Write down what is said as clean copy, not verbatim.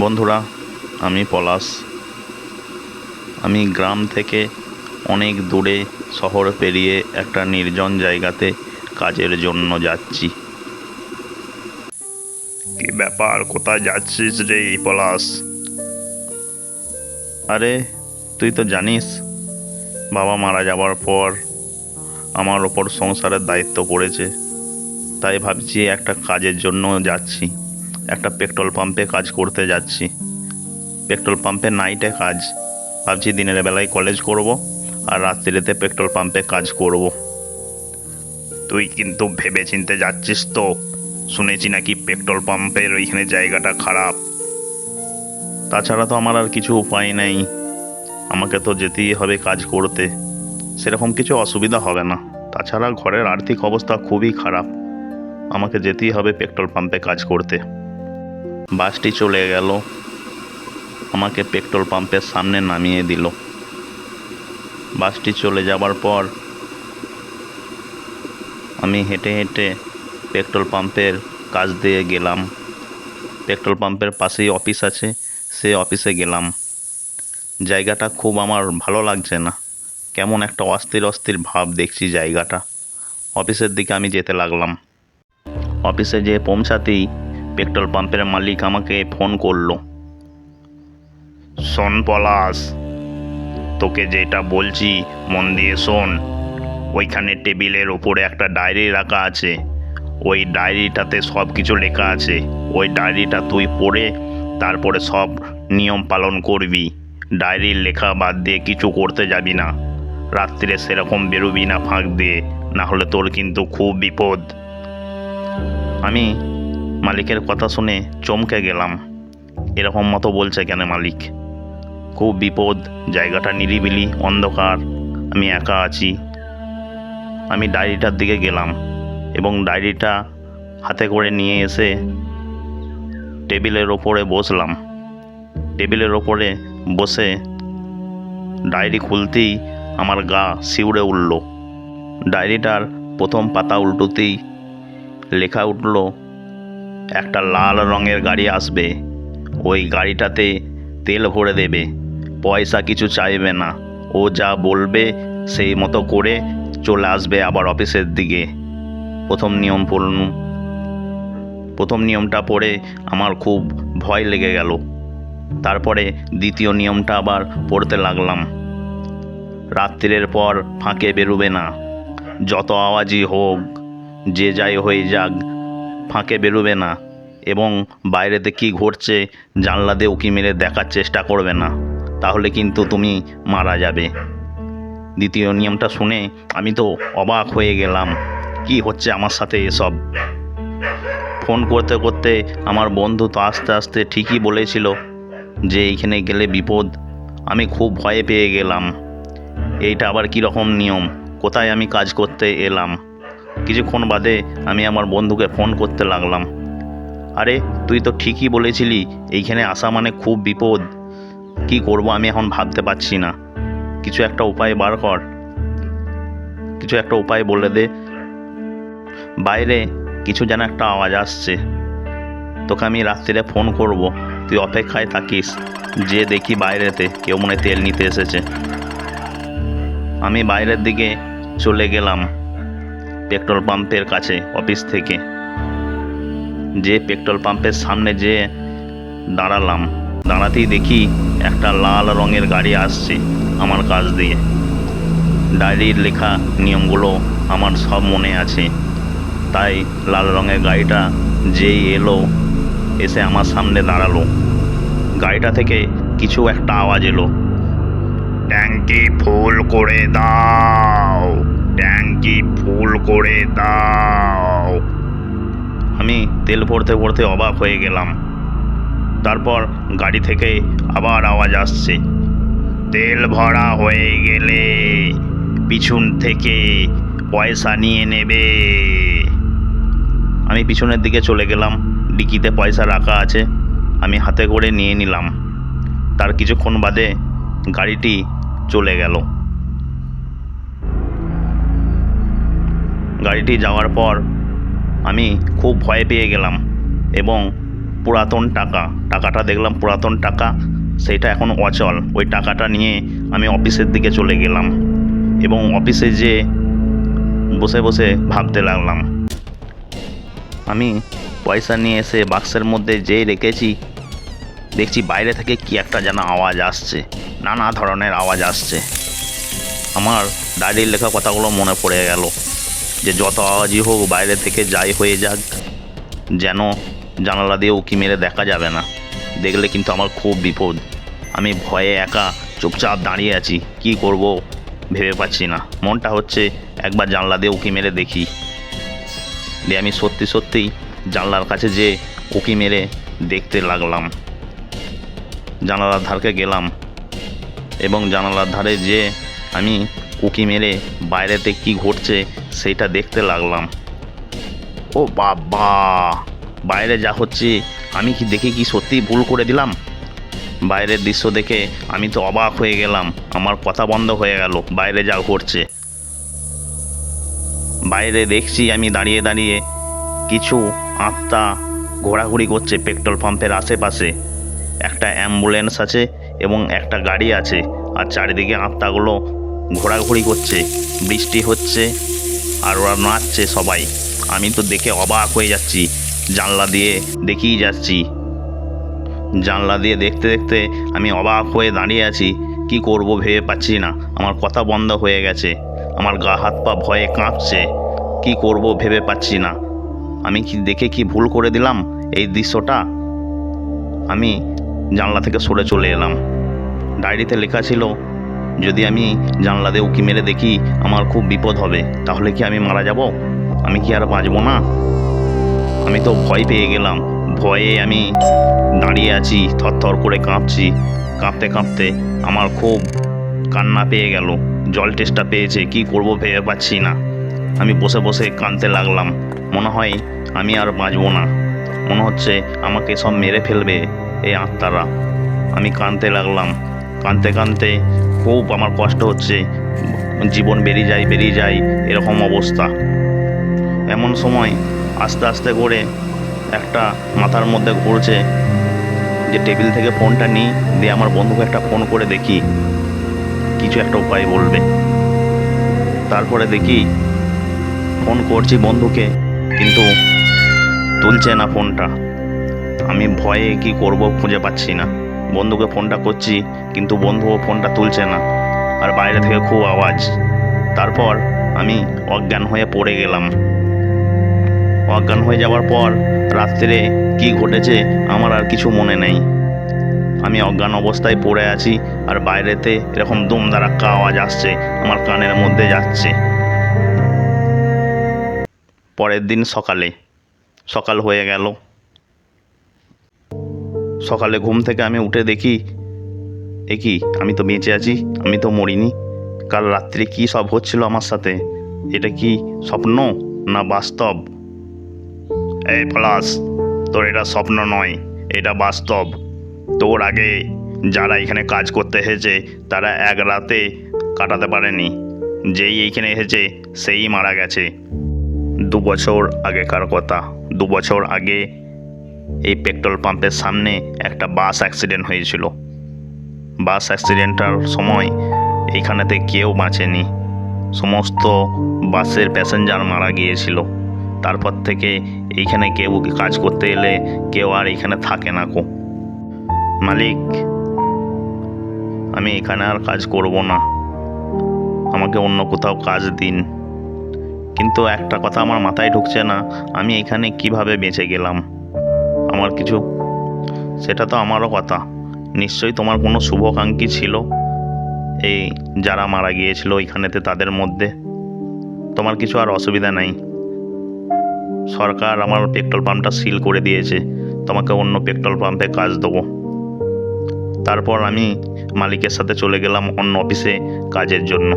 বন্ধুরা, আমি পলাশ। আমি গ্রাম থেকে অনেক দূরে শহর পেরিয়ে একটা নির্জন জায়গাতে কাজের জন্য যাচ্ছি। কি ব্যাপার, কোথায় যাচ্ছিস রে পলাশ? আরে, তুই তো জানিস বাবা মারা যাওয়ার পর আমার ওপর সংসারের দায়িত্ব পড়েছে। তাই ভাবছি একটা কাজের জন্য যাচ্ছি, একটা পেট্রোল পাম্পে কাজ করতে যাচ্ছি। পেট্রোল পাম্পে নাইটে কাজ। ভাবছি দিনের বেলায় কলেজ করব আর রাত্রিতে পেট্রোল পাম্পে কাজ করব। তুই কিন্তু ভেবে চিন্তে যাচ্ছিস তো? শুনেছি নাকি পেট্রোল পাম্পের ওইখানে জায়গাটা খারাপ। তাছাড়া তো আমার আর কিছু উপায় নেই, আমাকে তো যেতেই হবে কাজ করতে। সেরকম কিছু অসুবিধা হবে না। তাছাড়া ঘরের আর্থিক অবস্থা খুবই খারাপ, আমাকে যেতেই হবে পেট্রোল পাম্পে কাজ করতে। বাসটি চলে গেল, আমাকে পেট্রোল পাম্পের সামনে নামিয়ে দিল। বাসটি চলে যাবার পর আমি হেঁটে হেঁটে পেট্রোল পাম্পের কাছ দিয়ে গেলাম। পেট্রোল পাম্পের পাশেই অফিস আছে, সে অফিসে গেলাম। জায়গাটা খুব আমার ভালো লাগছে না, কেমন একটা অস্থির অস্থির ভাব দেখছি জায়গাটা। অফিসের দিকে আমি যেতে লাগলাম। অফিসে যেয়ে পৌঁছাতেই পেট্রোল পাম্পের মালিক আমাকে ফোন করলো। শোন পলাশ, তোকে যেটা বলছি মন দিয়ে শোন। ওইখানে টেবিলের ওপরে একটা ডায়েরি রাখা আছে, ওই ডায়েরিটাতে সব কিছু লেখা আছে। ওই ডায়েরিটা তুই পড়ে তারপরে সব নিয়ম পালন করবি। ডায়েরির লেখা বাদ দিয়ে কিছু করতে যাবি না। রাত্রিরে সেরকম বেরোবি না ফাঁক দিয়ে, না হলে তোর কিন্তু খুব বিপদ। আমি মালিকের কথা শুনে চমকে গেলাম। এরকম মতো বলছে কেন মালিক? খুব বিপদ, জায়গাটা নিরিবিলি অন্ধকার, আমি একা আছি। আমি ডায়েরিটার দিকে গেলাম এবং ডায়েরিটা হাতে করে নিয়ে এসে টেবিলের ওপরে বসলাম। টেবিলের ওপরে বসে ডায়েরি খুলতেই আমার গা শিউরে উঠল। ডায়েরিটার প্রথম পাতা উল্টোতেই লেখা উঠল, একটা লাল রঙের গাড়ি আসবে, ওই গাড়িটাতে তেল ভরে দেবে, পয়সা কিছু চাইবে না, ও যা বলবে সেই মতো করে চলে আসবে আবার অফিসের দিকে। প্রথম নিয়ম পড়লুম। প্রথম নিয়মটা পড়ে আমার খুব ভয় লেগে গেল। তারপরে দ্বিতীয় নিয়মটা আবার পড়তে লাগলাম। রাত্রিরের পর ফাঁকে বেরোবে না, যত আওয়াজই হোক, যে যাই হয়ে যাক, ফাঁকে বেরোবে না এবং বাইরেতে কি ঘটছে জানলা দিয়ে উঁকি মেরে দেখার চেষ্টা করবে না, তাহলে কিন্তু তুমি মারা যাবে। দ্বিতীয় নিয়মটা শুনে আমি তো অবাক হয়ে গেলাম, কি হচ্ছে আমার সাথে এসব। ফোন করতে করতে আমার বন্ধু তো আস্তে আস্তে ঠিকই বলেছিল যে এইখানে গেলে বিপদ। আমি খুব ভয়ে পেয়ে গেলাম। এইটা আবার কীরকম নিয়ম, কোথায় আমি কাজ করতে এলাম। কিছুক্ষণ বাদে আমি আমার বন্ধুকে ফোন করতে লাগলাম। আরে, তুই তো ঠিকই বলেছিলি, এইখানে আসা মানে খুব বিপদ। কি করব আমি এখন ভাবতে পারছি না, কিছু একটা উপায় বার কর, কিছু একটা উপায় বলে দে। বাইরে কিছু যেন একটা আওয়াজ আসছে, তোকে আমি রাত্রিরে ফোন করব, তুই অপেক্ষায় থাকিস। যে দেখি বাইরেতে কেউ মনে তেল নিতে এসেছে। আমি বাইরের দিকে চলে গেলাম পেট্রোল পাম্পের কাছে অফিস থেকে। যে পেট্রোল পাম্পের সামনে যে দাঁড়ালাম, দাঁড়াতেই দেখি একটা লাল রঙের গাড়ি আসছে আমার কাছ দিয়ে। ডায়েরির লেখা নিয়মগুলো আমার সব মনে আছে, তাই লাল রঙের গাড়িটা যেই এলো, এসে আমার সামনে দাঁড়ালো। গাড়িটা থেকে কিছু একটা আওয়াজ এলো, ট্যাঙ্কি ফুল করে দাও, ট্যাঙ্কি ফুল করে দাও। আমি তেল ভরতে ভরতে অবাক হয়ে গেলাম। তারপর গাড়ি থেকে আবার আওয়াজ আসছে, তেল ভরা হয়ে গেলে পিছন থেকে পয়সা নিয়ে নেবে। আমি পিছনের দিকে চলে গেলাম, ডিকিতে পয়সা রাখা আছে, আমি হাতে করে নিয়ে নিলাম। তার কিছুক্ষণ বাদে গাড়িটি চলে গেল। গাড়িটি যাওয়ার পর আমি খুব ভয় পেয়ে গেলাম এবং পুরাতন টাকাটা দেখলাম পুরাতন টাকা, সেইটা এখন অচল। ওই টাকাটা নিয়ে আমি অফিসের দিকে চলে গেলাম এবং অফিসে যেয়ে বসে বসে ভাবতে লাগলাম। আমি পয়সা নিয়ে এসে বাক্সের মধ্যে যেই রেখেছি, দেখছি বাইরে থেকে কি একটা যেন আওয়াজ আসছে, নানা ধরনের আওয়াজ আসছে। আমার ডায়েরির লেখা কথাগুলো মনে পড়ে গেল যে যত আওয়াজই হোক, বাইরে থেকে যাই হয়ে যাক, যেন জানালা দিয়ে উঁকি মেরে দেখা যাবে না। দেখলে কিন্তু আমার খুব বিপদ। আমি ভয়ে একা চুপচাপ দাঁড়িয়ে আছি, কি করব ভেবে পাচ্ছি না। মনটা হচ্ছে একবার জানলা দিয়ে উঁকি মেরে দেখি। দিয়ে আমি সত্যি সত্যিই জানলার কাছে যে উঁকি মেরে দেখতে লাগলাম। জানালার ধারকে গেলাম এবং জানালার ধারে যে আমি উঁকি মেরে বাইরেতে কি ঘটছে সেইটা দেখতে লাগলাম। ও বাবা, বাইরে যা হচ্ছে আমি কি দেখে কি সত্যিই ভুল করে দিলাম? বাইরের দৃশ্য দেখে আমি তো অবাক হয়ে গেলাম, আমার কথা বন্ধ হয়ে গেল। বাইরে যা ঘটছে, বাইরে দেখছি আমি দাঁড়িয়ে দাঁড়িয়ে কিছু আত্মা ঘোরাঘুরি করছে পেট্রোল পাম্পের আশেপাশে। একটা অ্যাম্বুলেন্স আছে এবং একটা গাড়ি আছে, আর চারিদিকে আত্মাগুলো ঘোরাঘুরি করছে। বৃষ্টি হচ্ছে আর ওরা নাচছে সবাই। আমি তো দেখে অবাক হয়ে যাচ্ছি, জানলা দিয়ে দেখেই যাচ্ছি। জানলা দিয়ে দেখতে দেখতে আমি অবাক হয়ে দাঁড়িয়ে আছি, কি করব ভেবে পাচ্ছি না। আমার কথা বন্ধ হয়ে গেছে, আমার গা হাত পা ভয়ে কাঁপছে, কি করব ভেবে পাচ্ছি না। আমি কি দেখে কি ভুল করে দিলাম এই দৃশ্যটা? আমি জানলা থেকে সরে চলে এলাম। ডায়েরিতে লেখা ছিল, যদি আমি জানলা দিয়ে উঁকি মেরে দেখি আমার খুব বিপদ হবে, তাহলে কি আমি মারা যাব? আমি কি আর বাঁচব না? আমি তো ভয় পেয়ে গেলাম। ভয়ে আমি দাঁড়িয়ে আছি, থরথর করে কাঁপছি। কাঁপতে কাঁপতে আমার খুব কান্না পেয়ে গেল, জল টেস্টা পেয়েছে, কি করব ভেবে পাচ্ছি না। আমি বসে বসে কাঁদতে লাগলাম। মনে হয় আমি আর বাঁচব না, মনে হচ্ছে আমাকে সব মেরে ফেলবে এই আত্মারা। আমি কাঁদতে লাগলাম। কাঁদতে কাঁদতে খুব আমার কষ্ট হচ্ছে, জীবন বেরিয়ে যায় এরকম অবস্থা। এমন সময় আস্তে আস্তে করে একটা মাথার মধ্যে ঘুরছে যে টেবিল থেকে ফোনটা নিই, দিয়ে আমার বন্ধুকে একটা ফোন করে দেখি কিছু একটা উপায় বলবে। তারপরে দেখি ফোন করছি বন্ধুকে, কিন্তু তুলছে না ফোনটা। আমি ভয়ে কি করব খুঁজে পাচ্ছি না। বন্ধুকে ফোনটা করছি, কিন্তু বন্ধুও ফোনটা তুলছে না, আর বাইরে থেকে খুব আওয়াজ। তারপর আমি অজ্ঞান হয়ে পড়ে গেলাম। অজ্ঞান হয়ে যাওয়ার পর রাত্রে কি ঘটেছে আমার আর কিছু মনে নেই। আমি অজ্ঞান অবস্থায় পড়ে আছি, আর বাইরেতে এরকম দুমদারাক্কা আওয়াজ আসছে, আমার কানের মধ্যে যাচ্ছে। পরের দিন সকাল হয়ে গেল। সকালে ঘুম থেকে আমি উঠে দেখি, কি আমি তো বেঁচে আছি, আমি তো মরিনি। কাল রাত্রে কি সব হচ্ছিল আমার সাথে, এটা কি স্বপ্ন না বাস্তব? এই পলাশ, তোর এটা স্বপ্ন নয়, এটা বাস্তব। তোর আগে যারা এখানে কাজ করতে এসেছে তারা এক রাতে কাটাতে পারেনি। যেই এইখানে এসেছে সেই মারা গেছে। 2 বছর আগেকার কথা। 2 বছর আগে এই পেট্রোল পাম্পের সামনে একটা বাস অ্যাক্সিডেন্ট হয়েছিল। বাস অ্যাক্সিডেন্টটার সময় এইখানেতে কেউ বাঁচেনি, সমস্ত বাসের প্যাসেঞ্জার মারা গিয়েছিল। তারপর থেকে এইখানে কেউ কাজ করতে এলে কেউ আর এইখানে থাকে না কো। মালিক, আমি এখানে আর কাজ করব না, আমাকে অন্য কোথাও কাজ দিন। কিন্তু একটা কথা আমার মাথায় ঢুকছে না, আমি এখানে কিভাবে বেঁচে গেলাম? আমার কিছু, সেটা তো আমারও কথা। নিশ্চয়ই তোমার কোনো শুভাকাঙ্ক্ষী ছিল এই যারা মারা গিয়েছিল ওইখানেতে, তাদের মধ্যে। তোমার কিছু আর অসুবিধা নাই। সরকার আমার পেট্রোল পাম্পটা সিল করে দিয়েছে, তোমাকে অন্য পেট্রোল পাম্পে কাজ দেবো। তারপর আমি মালিকের সাথে চলে গেলাম অন্য অফিসে কাজের জন্য।